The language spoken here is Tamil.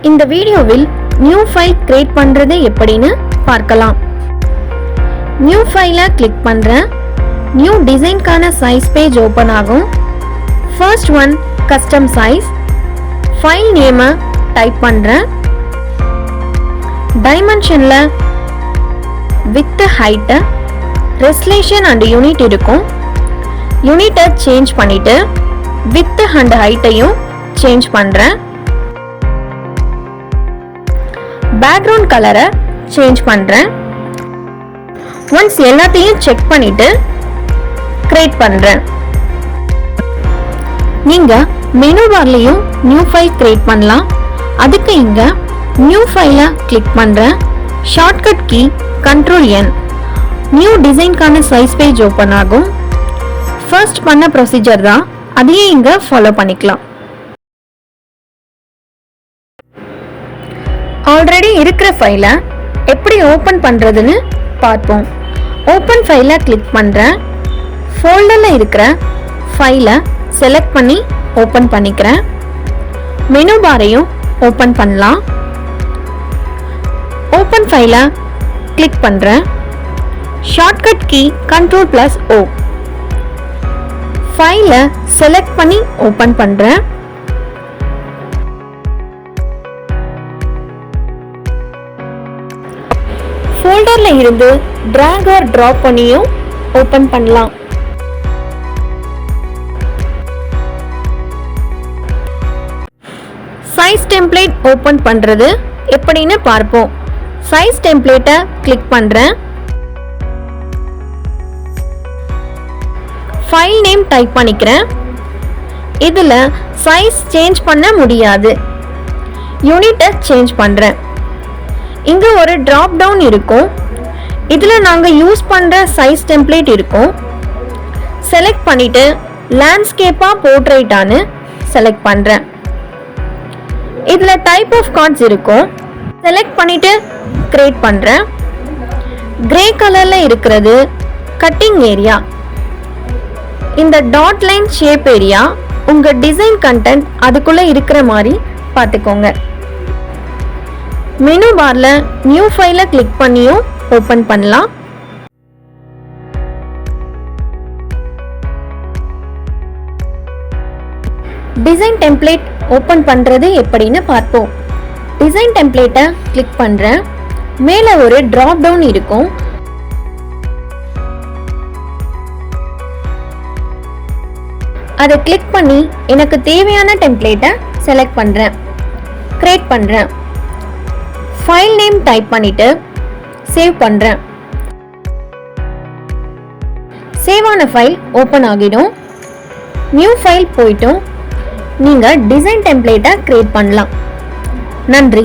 இந்த வீடியோவில் நியூ ஃபைல் கிரியேட் பண்றது எப்படின்னு பார்க்கலாம். நியூ ஃபைலை கிளிக் பண்றேன். நியூ டிசைன்கான சைஸ் பேஜ் ஓபன் ஆகும். First one custom size. File நேமை டைப் பண்றேன். டைமென்ஷன்ல width height, resolution and unit இருக்கும். யூனிட்டை சேஞ்ச் பண்ணிட்டு வித் அண்ட் ஹைட்டையும் சேஞ்ச் பண்றேன். பேக்ரவுண்ட் கலரை சேஞ்ச் பண்றேன். ஒன்ஸ் எல்லாத்தையும் செக் பண்ணிட்டு கிரியேட் பண்றேன். நீங்க மெனு பார்லயும் நியூ ஃபைல் கிரியேட் பண்ணலாம். அதுக்கு இங்க நியூ ஃபைலை கிளிக் பண்றேன். Shortcut key Ctrl+N. நியூ டிசைன்கான சைஸ் பேஜ் ஓபன் ஆகும். ஃபர்ஸ்ட் பண்ண ப்ரொசீஜர் தான், அதையே இங்க ஃபாலோ பண்ணிக்கலாம். ஆல்ரெடி இருக்கிற ஃபைலை எப்படி ஓபன் பண்றதுன்னு பார்ப்போம். ஓபன் ஃபைலை கிளிக் பண்றேன். ஃபோல்டர்ல இருக்கிற ஃபைலை செலக்ட் பண்ணி ஓபன் பண்ணிக்கிறேன். மெனு பாரையும் ஓபன் பண்ணலாம். ஓபன் ஃபைலை கிளிக் பண்றேன். Shortcut key Ctrl+O. ஃபைலை செலக்ட் பண்ணி ஓபன் பண்றேன். ஃபோல்டர்ல இருந்து drag or drop பண்ணியும் ஓபன் பண்ணலாம். சைஸ் டெம்ப்ளேட் ஓபன் பண்றது எப்படின்னு பார்ப்போம். சைஸ் டெம்ப்ளேட்டை கிளிக் பண்றேன். ஃபைல் நேம் டைப் பண்ணிக்கிறேன். இதுல சைஸ் சேஞ்ச் பண்ண முடியாது. யூனிட்டை சேஞ்ச் பண்றேன். இங்க ஒரு டிராப் டவுன் இருக்கும். இதுல நாங்க யூஸ் பண்ற சைஸ் டெம்ப்ளேட் இருக்கும். செலக்ட் பண்ணிட்டு லேண்ட்ஸ்கேப்பா போர்ட்ரைட்டான்னு செலக்ட் பண்றேன். இதுல டைப் ஆஃப் கார்ட்ஸ் இருக்கும். செலக்ட் பண்ணிட்டு கிரியேட் பண்றேன். கிரே கலர்ல இருக்கிறது கட்டிங் ஏரியா. இந்த டாட் லைன் ஷேப் ஏரியா உங்க டிசைன் கண்டென்ட் அதுக்குள்ள இருக்கிற மாதிரி பார்த்துக்கோங்க. மெனு பார்ல நியூ ஃபைலை கிளிக் பண்ணியும் ஓபன் பண்ணலாம். டிசைன் டெம்ப்ளேட் ஓபன் பண்றது எப்படின்னு பார்ப்போம். டிசைன் டெம்ப்ளேட்டை கிளிக் பண்றேன். மேல ஒரு டிராப் டவுன் இருக்கும். அதை கிளிக் பண்ணி எனக்கு தேவையான டெம்ப்ளேட்டை செலக்ட் பண்றேன். கிரியேட் பண்றேன். ஃபைல் நேம் டைப் பண்ணிட்டு சேவ் பண்றேன். சேவ் ஆன ஃபைல் ஓபன் ஆகிடும். நியூ ஃபைல் போய்ட்டும் நீங்க டிசைன் டெம்ப்ளேட்டை கிரியேட் பண்ணலாம். நன்றி.